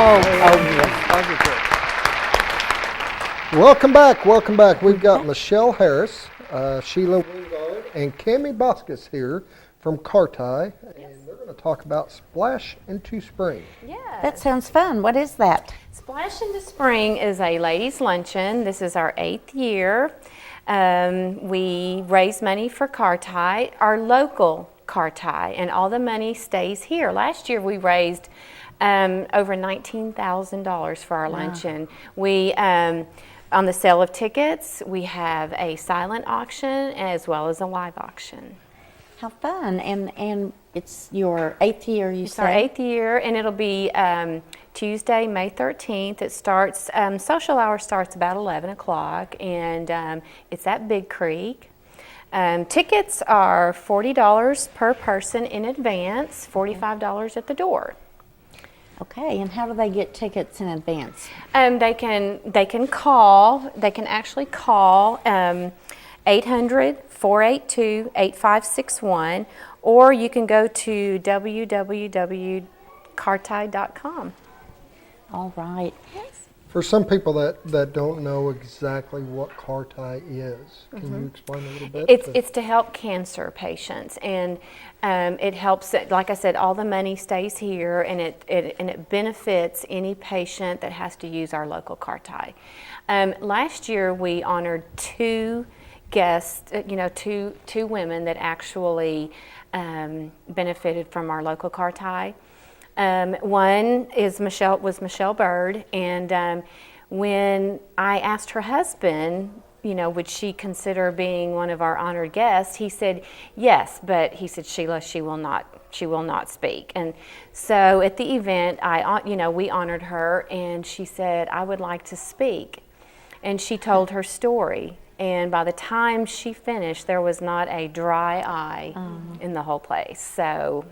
Oh, yes. Positive. Welcome back. Welcome back. We've got Michelle Harris, Shiela Wingard, and Cammie Boskus here from Carti, and they're going to talk about Splash into Spring. Yeah. That sounds fun. What is that? Splash into Spring is a ladies' luncheon. This is our 8th year. We raise money for Carti, our local Carti, and all the money stays here. Last year we raised over $19,000 for our luncheon. We on the sale of tickets, we have a silent auction as well as a live auction. How fun. And it's your 8th year, you It's say? our 8th year, and it'll be Tuesday, May 13th. It starts, social hour starts about 11 o'clock, and it's at Big Creek. Tickets are $40 per person in advance, $45 at the door. Okay, and how do they get tickets in advance? They can actually call 800-482-8561, or you can go to www.carti.com. All right. For some people that don't know exactly what Carti is, can you explain a little bit? It's to help cancer patients, and it helps. Like I said, all the money stays here, and it benefits any patient that has to use our local Carti. Last year we honored 2 guests, two women that actually benefited from our local Carti. One was Michelle Bird, and when I asked her husband, would she consider being one of our honored guests, he said yes, but he said, Sheila, she will not speak. And so at the event, we honored her, and she said, I would like to speak. And she told her story. And by the time she finished, there was not a dry eye in the whole place. So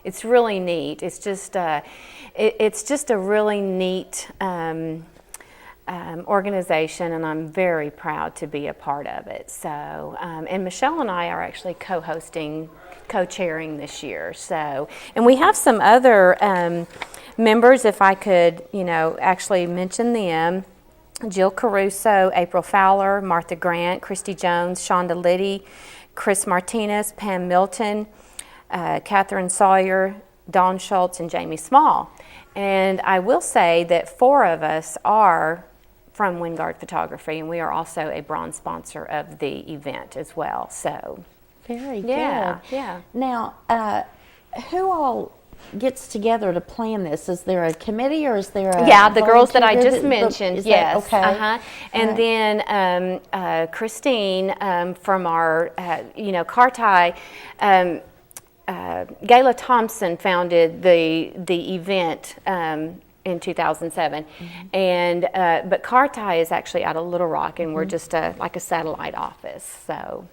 it's really neat. It's just a really neat organization, and I'm very proud to be a part of it. So, and Michelle and I are actually co-chairing this year. So, and we have some other members, if I could, actually mention them. Jill Caruso, April Fowler, Martha Grant, Christy Jones, Shonda Liddy, Chris Martinez, Pam Milton, Catherine Sawyer, Dawn Schultz, and Jamie Small. And I will say that 4 of us are from Wingard Photography, and we are also a bronze sponsor of the event as well. So, very good. Yeah. Now, who all gets together to plan this? Is there a committee, or is there a the girls that I just mentioned, yes. Okay. And then Christine from our Carti, Gayla Thompson founded the event in 2007, and but Carti is actually out of Little Rock, and we're just like a satellite office. So.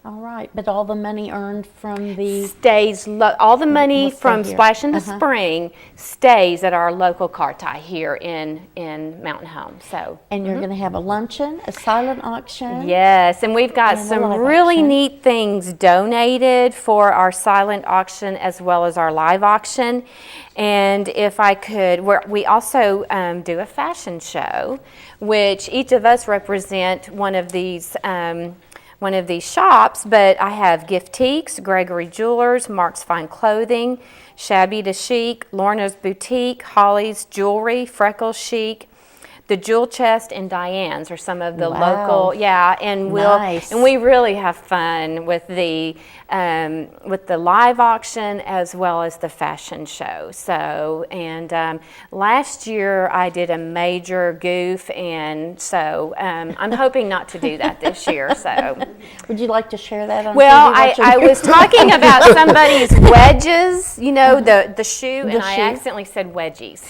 All right, but all the money earned from the all the money from here. Splash in the Spring stays at our local Carti here in Mountain Home. So, and you're going to have a luncheon, a silent auction. Yes, and we've got some really neat things donated for our silent auction as well as our live auction. And if I could, we also do a fashion show, which each of us represent one of these shops, but I have Giftiques, Gregory Jewelers, Mark's Fine Clothing, Shabby to Chic, Lorna's Boutique, Holly's Jewelry, Freckles Chic, the Jewel Chest, and Diane's are some of the local, and we really have fun with the live auction as well as the fashion show. So, and last year I did a major goof, and so I'm hoping not to do that this year. So, would you like to share that on Well, TV? I was talking about somebody's wedges, the shoe, and I accidentally said wedgies.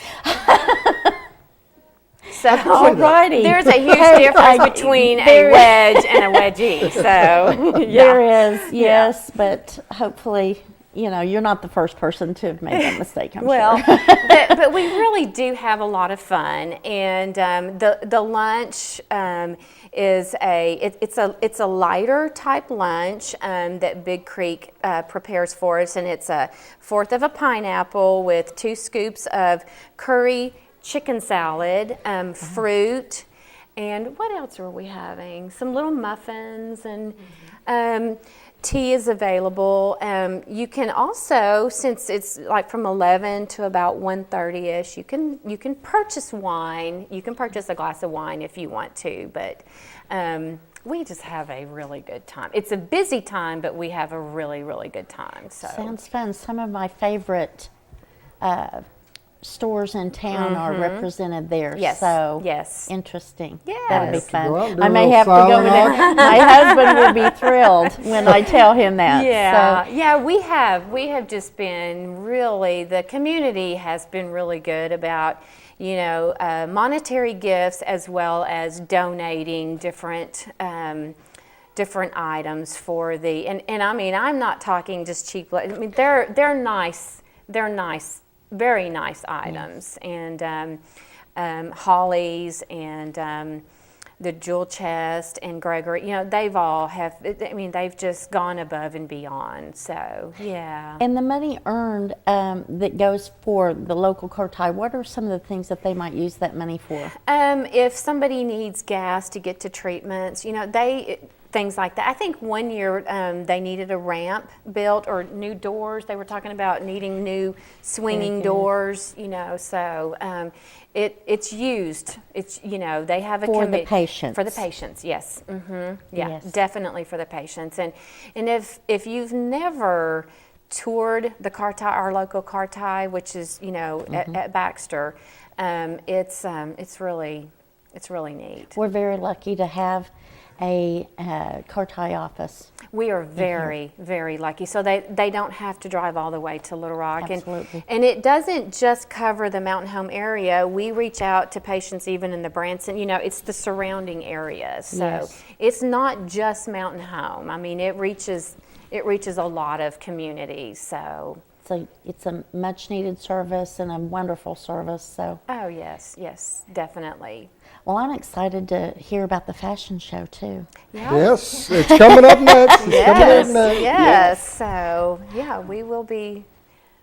So there's a huge difference between a wedge and a wedgie. So there is, yes, but hopefully you're not the first person to have made that mistake, I'm Well, sure. but we really do have a lot of fun, and the lunch is it's a lighter type lunch that Big Creek prepares for us, and it's a fourth of a pineapple with 2 scoops of curry chicken salad, fruit, and what else are we having? Some little muffins and. Tea is available. You can also, since it's like from 11 to about 1:30ish, you can purchase wine. You can purchase a glass of wine if you want to, but we just have a really good time. It's a busy time, but we have a really, really good time. So Sounds fun. Some of my favorite stores in town are represented there. Yes, So yes. Interesting. Yes. That'll be Go out fun. and do I a may little have to go silent with it. My husband will be thrilled when I tell him that. Yeah, So, yeah, we have just been really, the community has been really good about, monetary gifts as well as donating different items for the, and I mean, I'm not talking just cheap, I mean, they're nice, very nice items, and Holly's and the Jewel Chest and Gregory, they've just gone above and beyond, so, yeah. and the money earned that goes for the local Carti, what are some of the things that they might use that money for? If somebody needs gas to get to treatments, things like that. I think one year they needed a ramp built or new doors. They were talking about needing new swinging doors, so it's used. It's, they have a For the committee. patients. For the patients, yes. Yeah, Yes. definitely for the patients. And if you've never toured the Carti, our local Carti, which is, at Baxter, it's really neat. We're very lucky to have a Carti office. We are very, very lucky. So they don't have to drive all the way to Little Rock. Absolutely. And it doesn't just cover the Mountain Home area. We reach out to patients even in the Branson, it's the surrounding areas. So Yes. it's not just Mountain Home. I mean, it reaches a lot of communities. So. It's a much needed service and a wonderful service. So, Oh, yes, definitely. well, I'm excited to hear about the fashion show too. Yes, it's coming up next. It's coming up next. Yes. So, yeah, we will be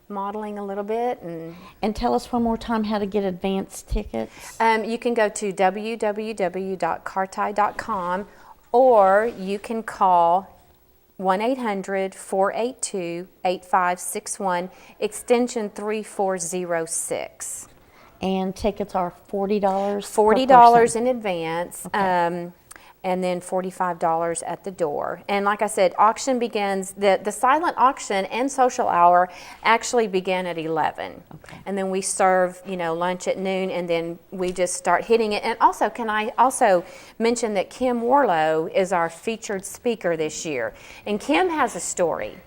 modeling a little bit. And tell us one more time how to get advance tickets. You can go to www.carti.com, or you can call 1-800-482-8561, extension 3406. And tickets are $40. $40 in advance, and then $45 at the door. And like I said, auction begins, the silent auction and social hour actually begin at 11. Okay. And then we serve, lunch at noon, and then we just start hitting it. And also, can I also mention that Kim Warlow is our featured speaker this year. And Kim has a story.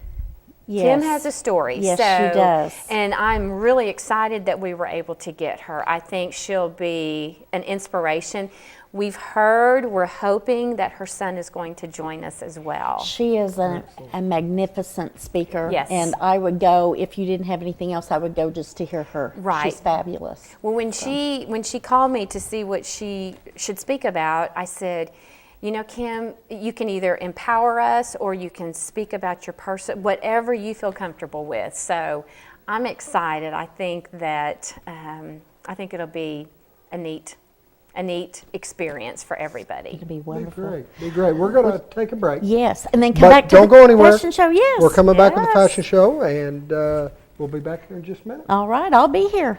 Yes. Kim has a story. Yes, she does. And I'm really excited that we were able to get her. I think she'll be an inspiration. We're hoping that her son is going to join us as well. She is a magnificent speaker. Yes. And I would go, if you didn't have anything else, I would go just to hear her. Right. She's fabulous. Well, when she called me to see what she should speak about, I said, Kim, you can either empower us or you can speak about your person, whatever you feel comfortable with. So I'm excited. I think that it'll be a neat experience for everybody. It'll be wonderful. Be great. We're going to take a break. Yes, and then come But back to don't the go anywhere. fashion show. Yes. We're coming back with the Yes. fashion show, and we'll be back here in just a minute. All right, I'll be here.